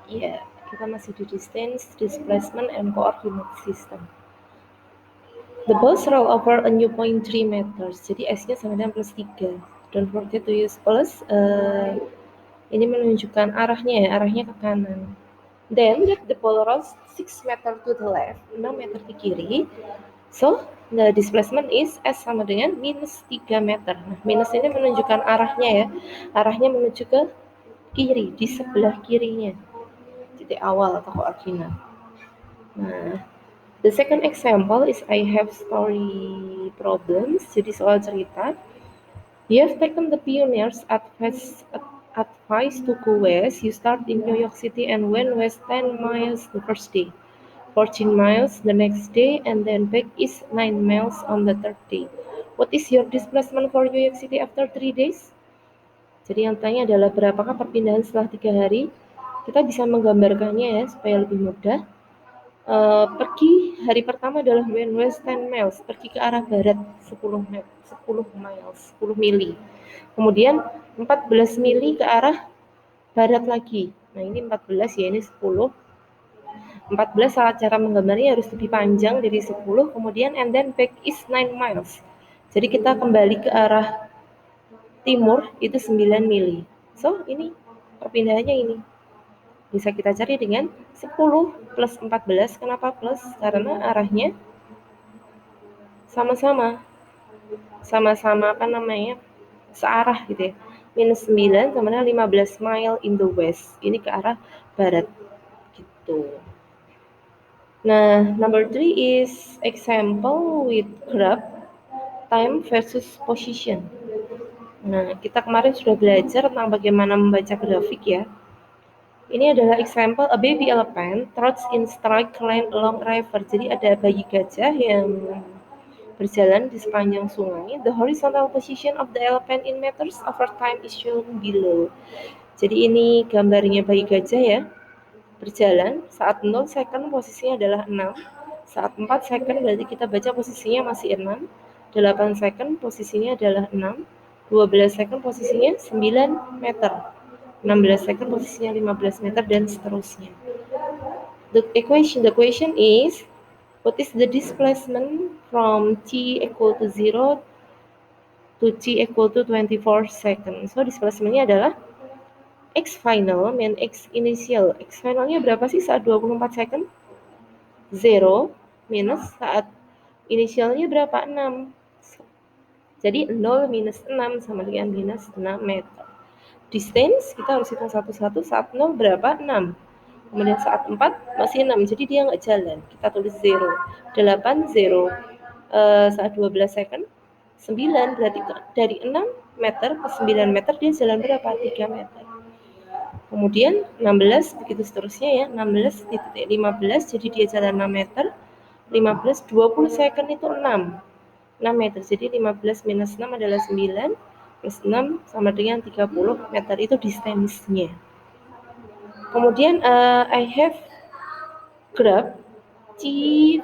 Ya, kita masih di distance, displacement, and coordinate system. The bus roll over a new point 3 meters. Jadi S-nya sama dengan plus 3. Don't forget to use plus. Ini menunjukkan arahnya ya, arahnya ke kanan. Then let the ball roll 6 meter to the left, 6 meter ke kiri. So, the displacement is S sama dengan minus 3 meter. Nah, minus ini menunjukkan arahnya ya. Arahnya menuju ke kiri, di sebelah kirinya. Titik awal atau koordinat. Nah, the second example is I have story problems. Jadi soal cerita. You have taken the pioneers advice to go west. You start in New York City and went west 10 miles the first day, 14 miles the next day, and then back east 9 miles on the third day. What is your displacement for New York City after 3 days? Jadi yang tanya adalah berapakah perpindahan setelah 3 hari? Kita bisa menggambarkannya ya supaya lebih mudah. Pergi hari pertama adalah west 10 miles, pergi ke arah barat 10 miles, 10 mili. Kemudian 14 mili ke arah barat lagi. Nah, ini 14 ya, ini 10. 14 saat cara menggambarnya harus lebih panjang dari 10, kemudian and then back is 9 miles. Jadi kita kembali ke arah timur itu 9 mili. So, ini perpindahannya ini. Bisa kita cari dengan 10 plus 14. Kenapa plus? Karena arahnya sama-sama searah gitu ya. Minus 9 sama dengan 15 mile in the west. Ini ke arah barat gitu. Nah, number 3 is example with graph time versus position. Nah, kita kemarin sudah belajar tentang bagaimana membaca grafik ya. Ini adalah example a baby elephant trots in straight line along river. Jadi ada bayi gajah yang berjalan di sepanjang sungai. The horizontal position of the elephant in meters over time is shown below. Jadi ini gambarnya bayi gajah ya. Berjalan saat 0 second posisinya adalah 6. Saat 4 second berarti kita baca posisinya masih 6. 8 second posisinya adalah 6. 12 second posisinya 9 meter. 16 second posisinya 15 meter dan seterusnya. The question is, what is the displacement from t equal to 0 to t equal to 24 seconds? So displacementnya adalah x final min x initial. X finalnya berapa sih saat 24 second? 0 minus saat inisialnya berapa? 6. Jadi 0 minus 6 sama dengan minus 6 meter. Distance kita harus hitung satu-satu. Saat 0 berapa? 6. Kemudian saat 4 masih 6, jadi dia nggak jalan. Kita tulis 0. 8, 0. Saat 12 second, 9. Berarti dari 6 meter ke 9 meter dia jalan berapa? 3 meter. Kemudian 16, begitu seterusnya ya. 16 titik 15, jadi dia jalan 6 meter. 15, 20 second itu 6 meter. Jadi 15 minus 6 adalah 9. Plus 6 sama dengan 30 meter. Itu distance-nya. Kemudian I have graph T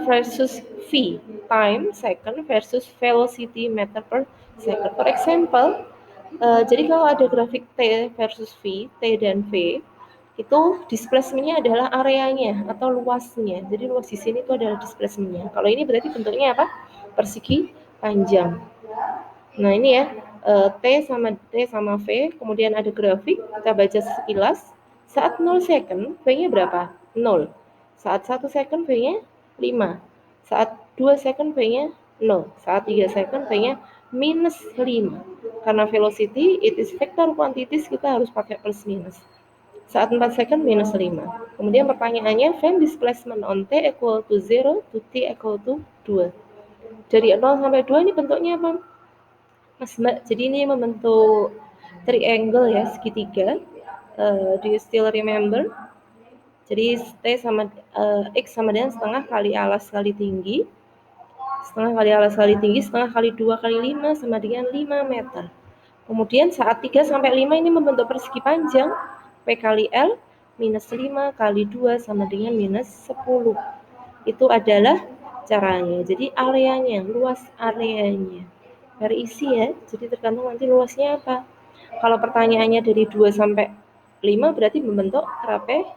versus V, time second versus velocity meter per second. For example, jadi kalau ada grafik T versus V, T dan V, itu displacement-nya adalah areanya atau luasnya. Jadi luas di sini itu adalah displacement-nya. Kalau ini berarti bentuknya apa? Persegi panjang. Nah ini ya, T sama V, kemudian ada grafik, kita baca sekilas. Saat 0 second, V-nya berapa? 0. Saat 1 second, V-nya 5. Saat 2 second, V-nya 0. Saat 3 second, V-nya minus 5. Karena velocity, it is vector quantities, kita harus pakai plus minus. Saat 4 second, minus 5. Kemudian pertanyaannya, find displacement on T equal to 0 to T equal to 2. Dari 0 sampai 2 ini bentuknya apa? Mas Mbak, jadi ini membentuk triangle ya, segitiga. Do you still remember? Jadi T sama X sama dengan setengah kali alas kali tinggi. Setengah kali alas kali tinggi, setengah kali 2 kali 5 sama dengan 5 meter. Kemudian saat 3 sampai 5 ini membentuk persegi panjang. P kali L minus 5 kali 2 sama dengan minus 10. Itu adalah caranya. Jadi areanya, luas areanya. Isi ya, jadi tergantung nanti luasnya apa. Kalau pertanyaannya dari 2 sampai 5 berarti membentuk trapez